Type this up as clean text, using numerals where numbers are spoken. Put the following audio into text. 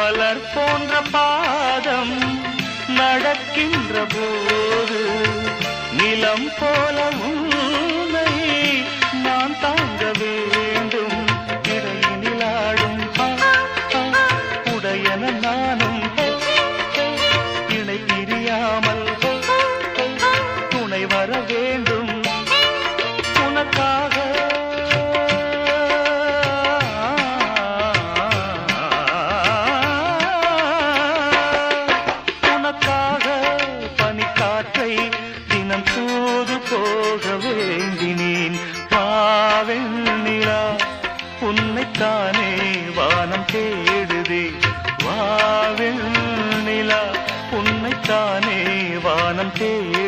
மலர் போன்ற பாதம் நடக்கின்ற போது நிலம் போல உன்னை நான் தாங்க வேண்டும். இடையினில் ஆடும் உடையன நானும் இணை பிரியாமல் துணை வர வேண்டும். உனக்காக பனிக்காற்றை தினம் தூது போக வேண்டினேன். வாவெண்ணிலா உன்னைத்தானே வானம் தேடுதே. வாவெண்ணிலா உன்னைத்தானே வானம் தேடுதே.